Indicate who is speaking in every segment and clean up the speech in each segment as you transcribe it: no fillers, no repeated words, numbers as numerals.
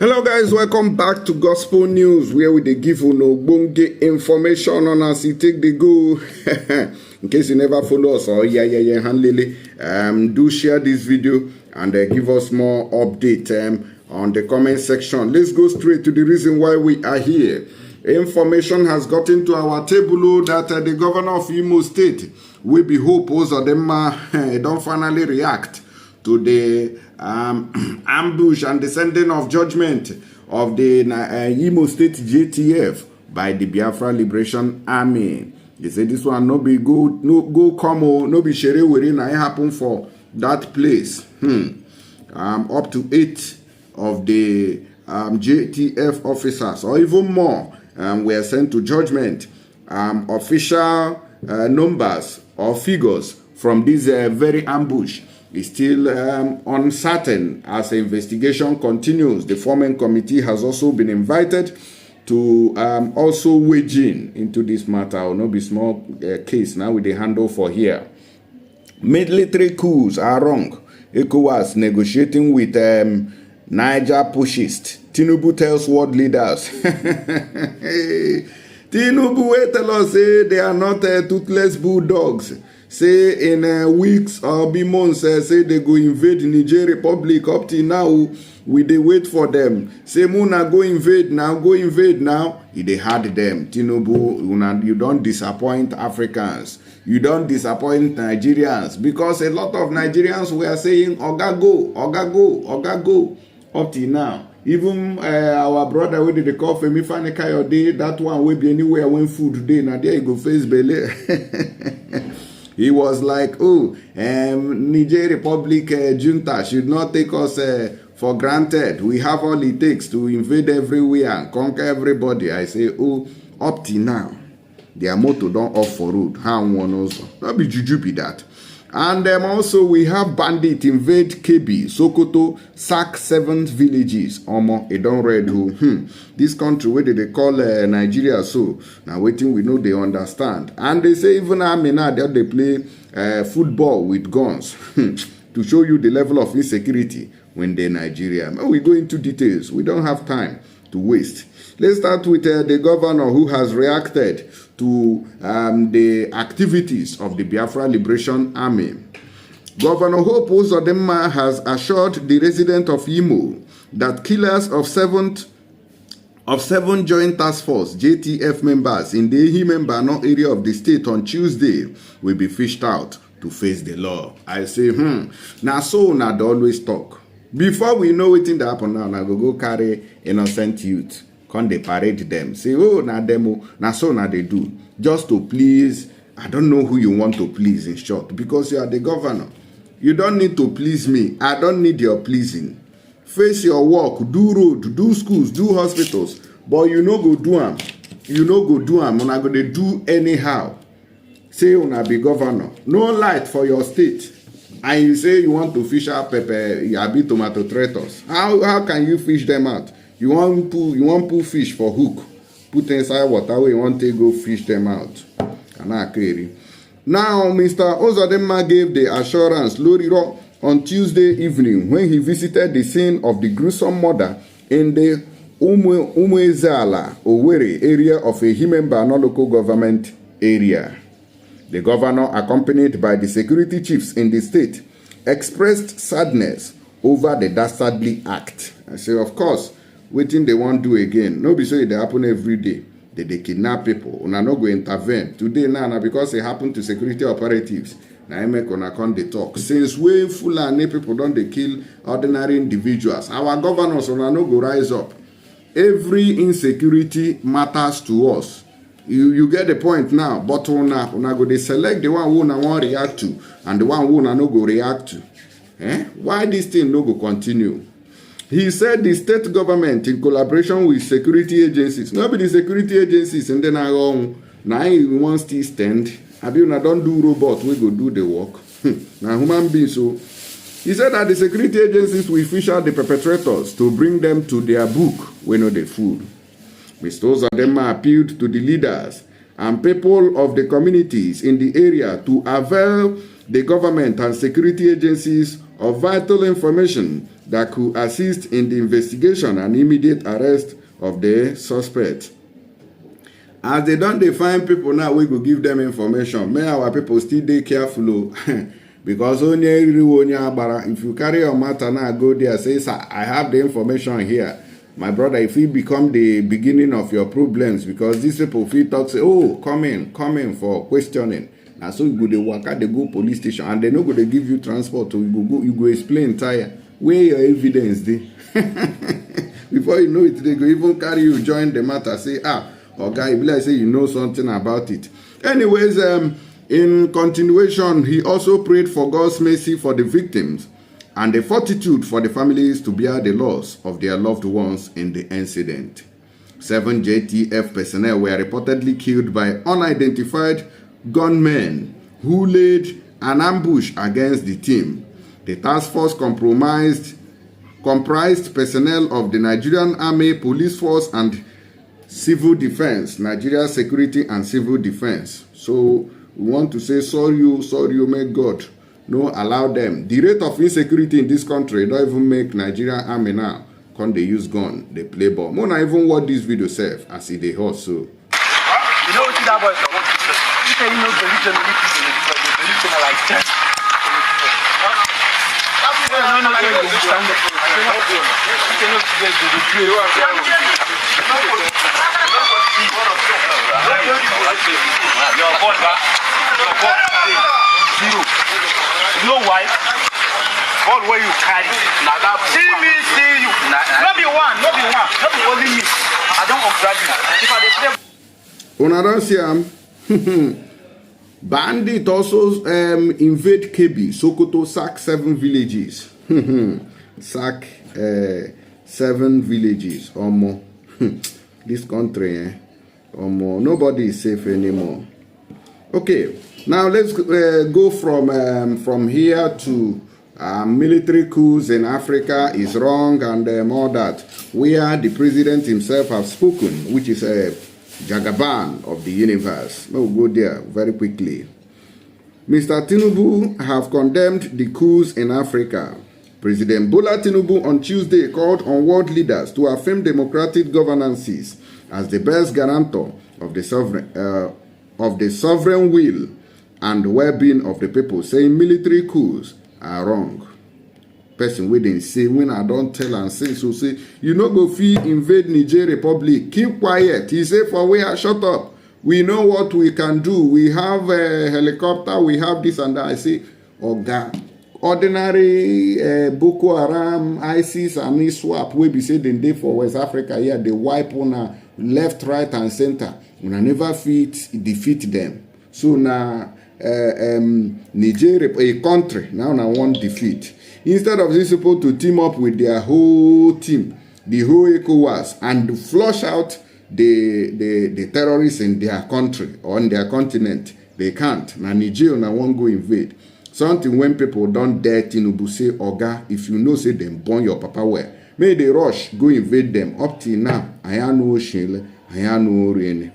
Speaker 1: Hello guys, welcome back to Gospel News, where we dey give you ogbonge information on as it take the go. In case you never follow us, or do share this video and give us more update on the comment section. Let's go straight to the reason why we are here. Information has gotten to our table that the governor of Imo State will be hope Uzodinma don't finally react to the ambush and the sending of judgment of the Imo State JTF by the Biafra Liberation Army. They say this one no be good, no come, no be shere where na happen for that place. Up to 8 of the JTF officers or even more were sent to judgment. Official numbers or figures from this very ambush is still uncertain as the investigation continues. The forming committee has also been invited to also wage in into this matter. Or no be small case now with the handle for here. Military coups are wrong. ECOWAS negotiating with Niger pushist. Tinubu tells world leaders. Tinubu tell us say they are not toothless bulldogs. Say in weeks or be months, say they go invade Niger Republic. Up till now, we dey wait for them. Say Muna go invade now, go invade now. They had them. Tinubu, you don't disappoint Africans. You don't disappoint Nigerians, because a lot of Nigerians were saying Oga go, Oga go, Oga go. Up till now, even our brother wey dey call Femi Fani-Kayode, that one will be anywhere when food dey. Now there you go face belly. He was like, oh, Niger Republic junta should not take us for granted. We have all it takes to invade everywhere and conquer everybody. I say, oh, up till now, their motto don't off for road. How one also. Not be juju be that. And also we have Bandit invade Kebbi, Sokoto, sack 7 villages. Omo, it don't read who. This country, where they call Nigeria, so now waiting we know they understand. And they say even army now they play football with guns to show you the level of insecurity when they're Nigeria. We go into details. We don't have time to waste. Let's start with the governor who has reacted to the activities of the Biafra Liberation Army. Governor Hope Uzodinma has assured the residents of Imo that killers of 7 Joint Task Force JTF members in the Ehimembano area of the state on Tuesday will be fished out to face the law. I say, now so now they always talk. Before we know what in the happen now, we go carry innocent youth. Can they parade them? Say, oh, na demo, na so na they do. Just to please, I don't know who you want to please in short, because you are the governor. You don't need to please me. I don't need your pleasing. Face your work, do road, do schools, do hospitals, but you no go do them. You no go do them, una go dey do anyhow. Say una be governor. No light for your state. And you say you want to fish out pepper, yabi tomato tomatoes. How can you fish them out? You want pull fish for hook, put inside water where you want to go fish them out. Now, Mr. Uzodinma gave the assurance Loriro on Tuesday evening when he visited the scene of the gruesome murder in the Umwezala, Owerri area of a Ehimembano local government area. The governor, accompanied by the security chiefs in the state, expressed sadness over the dastardly act. I say, of course, waiting they won't do again. No be so it happen every day. They kidnap people. Una no go intervene. Today now, because it happened to security operatives. Now I make una come they talk. Since way Fulani people don't they kill ordinary individuals. Our governors una no go rise up. Every insecurity matters to us. You get the point now. But una go they select the one who una want react to and the one who una no go react to. Why this thing no go continue? He said the state government, in collaboration with security agencies, nobody the security agencies, and then I go, now you want still stand. Abi una don't do robot, we go do the work. Now human beings, so he said that the security agencies will fish out the perpetrators to bring them to their book when no the food. Mr. Uzodinma appealed to the leaders and people of the communities in the area to avail the government and security agencies of vital information that could assist in the investigation and immediate arrest of the suspect. As they don't define people now, we go give them information. May our people still be careful. Because if you carry your matter now, go there, say, sir, I have the information here. My brother, if it become the beginning of your problems, because these people feel talk, say, oh, come in for questioning. And so you go to work at the go police station, and they no go to give you transport, so you go explain tire where your evidence dey. Before you know it, they go even carry you join the matter, say, okay, if like say you know something about it. Anyways, in continuation, he also prayed for God's mercy for the victims and the fortitude for the families to bear the loss of their loved ones in the incident. 7 JTF personnel were reportedly killed by unidentified gunmen who laid an ambush against the team. The task force comprised personnel of the Nigerian Army, Police Force, and Civil Defense, Nigeria Security and Civil Defense. So we want to say sorry, may God no allow them. The rate of insecurity in this country don't even make Nigerian Army now. Can they use gun, they play ball. More not even watch this video self as they hot so.
Speaker 2: You know what that boy you say you know the religion like 10. You know why? All where you carry. See me, see you. Not be one, not be only me. I don't observe you. If I
Speaker 1: Una don't see Bandit also invade Kebbi, Sokoto, sack 7 villages. Sack 7 villages or more. This country, nobody is safe anymore. Okay, now let's go from here to military coups in Africa is wrong and all that. Where the president himself has spoken, which is Jagaban of the universe. We'll go there very quickly. Mr. Tinubu have condemned the coups in Africa. President Bola Tinubu on Tuesday called on world leaders to affirm democratic governances as the best guarantor of the sovereign will and well-being of the people, saying military coups are wrong. Person we didn't say when I don't tell and say so say you no go fit invade Niger Republic. Keep quiet. He say for we are shut up. We know what we can do. We have a helicopter. We have this and that. I say, Oga, ordinary Boko Haram, ISIS, and ISWAP we be say they for West Africa here. They wipe on left, right, and center. Una never fit defeat them. So now Niger, a country now want defeat. Instead of these people to team up with their whole team, the whole ECOWAS, and flush out the terrorists in their country or in their continent, they can't. Now Niger now won't go invade. Something when people don't dare Tinubu say, Oga, if you know say them burn your papa where, may they rush, go invade them. Up till now, I no shele, I no rain.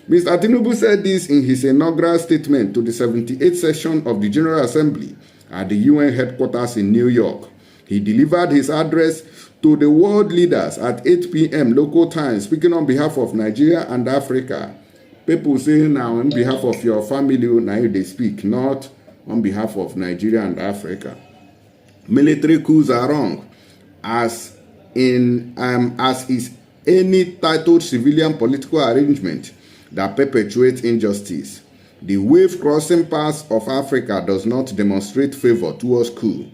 Speaker 1: Mr. Tinubu said this in his inaugural statement to the 78th session of the General Assembly at the UN headquarters in New York. He delivered his address to the world leaders at 8 p.m. local time, speaking on behalf of Nigeria and Africa. People say now on behalf of your family, now they speak, not on behalf of Nigeria and Africa. Military coups are wrong, as is any titled civilian political arrangement that perpetuates injustice. The wave-crossing path of Africa does not demonstrate favor towards coup.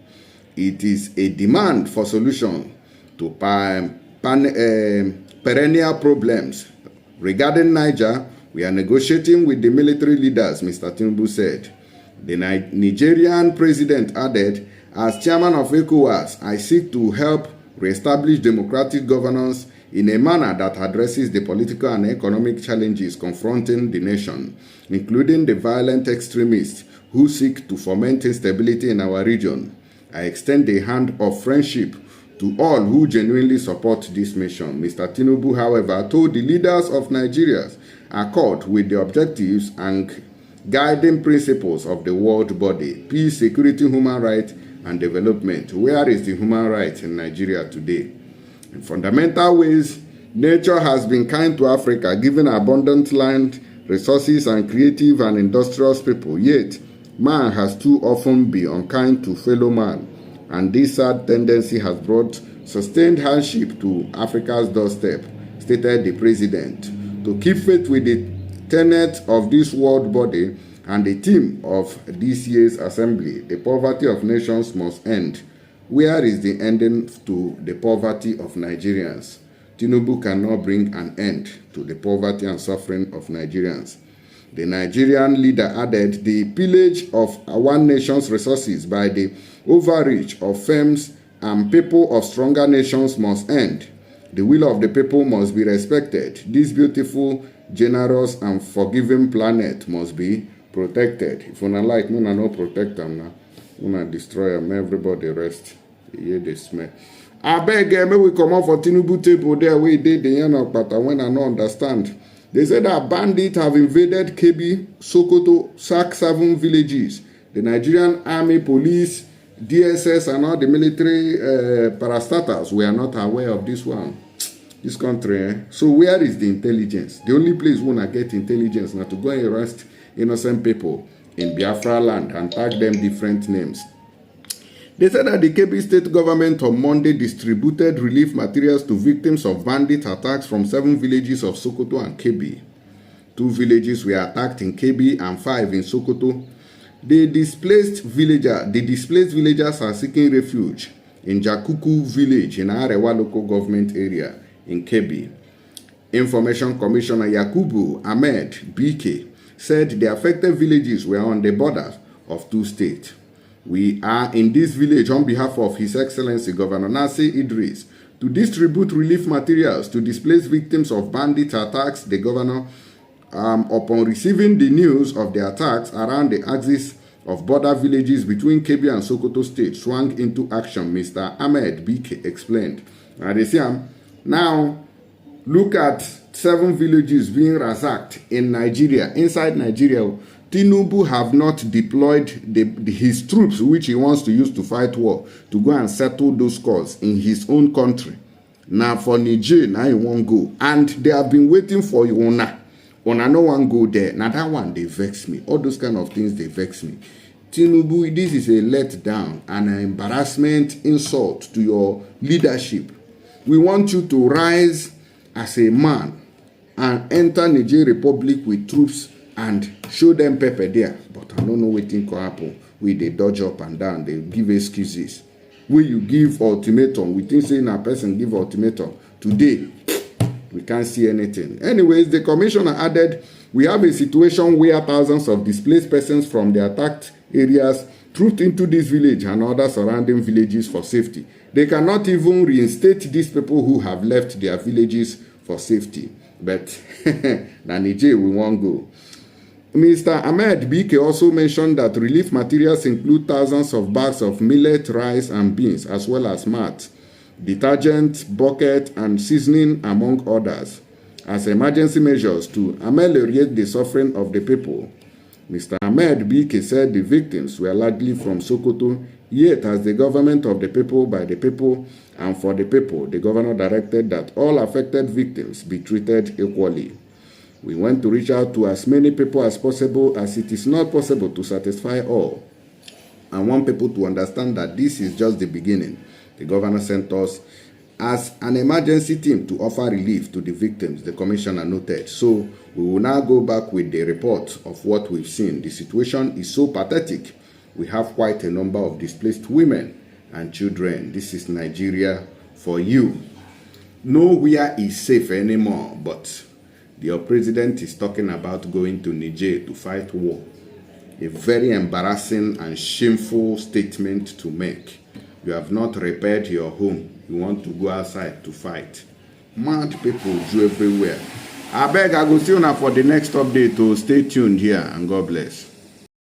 Speaker 1: It is a demand for solution to perennial problems. Regarding Niger, we are negotiating with the military leaders, Mr. Tinubu said. The Nigerian president added, as chairman of ECOWAS, I seek to help reestablish democratic governance in a manner that addresses the political and economic challenges confronting the nation, including the violent extremists who seek to foment instability in our region. I extend a hand of friendship to all who genuinely support this mission. Mr. Tinubu, however, told the leaders of Nigeria's accord with the objectives and guiding principles of the world body, peace, security, human rights, and development. Where is the human rights in Nigeria today? In fundamental ways, nature has been kind to Africa, giving abundant land, resources, and creative and industrious people. Yet, man has too often been unkind to fellow man, and this sad tendency has brought sustained hardship to Africa's doorstep, stated the president. To keep faith with the tenet of this world body and the theme of this year's assembly, the poverty of nations must end. Where is the ending to the poverty of Nigerians? Tinubu cannot bring an end to the poverty and suffering of Nigerians. The Nigerian leader added, the pillage of one nation's resources by the overreach of firms and people of stronger nations must end. The will of the people must be respected. This beautiful, generous, and forgiving planet must be protected. If una like, una no protect them now. Una destroy them, everybody rest. Hear the smell. I beg, may we come out for Tinubu table there where they did the yana, but when I don't understand. They said that bandits have invaded Kebbi, Sokoto, sacked 7 villages. The Nigerian Army, Police, DSS, and all the military parastatals were not aware of this one. This country. So where is the intelligence? The only place we wanna get intelligence now to go and arrest innocent people in Biafra land and tag them different names. They said that the Kebbi state government on Monday distributed relief materials to victims of bandit attacks from 7 villages of Sokoto and Kebbi. 2 villages were attacked in Kebbi and 5 in Sokoto. The displaced villagers are seeking refuge in Jakuku village in Arewa local government area in Kebbi. Information Commissioner Yakubu Ahmed BK said the affected villages were on the borders of 2 states. We are in this village on behalf of His Excellency Governor Nasir Idris to distribute relief materials to displaced victims of bandit attacks. The governor, upon receiving the news of the attacks around the axis of border villages between Kebbi and Sokoto State, swung into action, Mr. Ahmed BK explained. And they say, now look at 7 villages being ransacked in Nigeria, inside Nigeria. Tinubu have not deployed his troops, which he wants to use to fight war, to go and settle those scores in his own country. Now for Niger, now he won't go. And they have been waiting for you. Una no one go there. Now that one, they vex me. All those kind of things, they vex me. Tinubu, this is a letdown and an embarrassment, insult to your leadership. We want you to rise as a man and enter Niger Republic with troops and show them pepper there. But I don't know what thing could happen. We they dodge up and down, they give excuses. When you give ultimatum, we think saying a person give ultimatum. Today, we can't see anything. Anyways, the commissioner added, we have a situation where thousands of displaced persons from the attacked areas trooped into this village and other surrounding villages for safety. They cannot even reinstate these people who have left their villages for safety. But na Niger we won't go. Mr. Ahmed BK also mentioned that relief materials include thousands of bags of millet, rice, and beans, as well as mats, detergent, bucket, and seasoning, among others, as emergency measures to ameliorate the suffering of the people. Mr. Ahmed BK said the victims were largely from Sokoto, yet as the government of the people, by the people, and for the people, the governor directed that all affected victims be treated equally. We want to reach out to as many people as possible, as it is not possible to satisfy all. I want people to understand that this is just the beginning. The governor sent us as an emergency team to offer relief to the victims, the commissioner noted. So we will now go back with the report of what we've seen. The situation is so pathetic. We have quite a number of displaced women and children. This is Nigeria for you. Nowhere is safe anymore, but your president is talking about going to Niger to fight war. A very embarrassing and shameful statement to make. You have not repaired your home. You want to go outside to fight. Mad people do everywhere. I beg, I go see you now for the next update. So stay tuned here and God bless.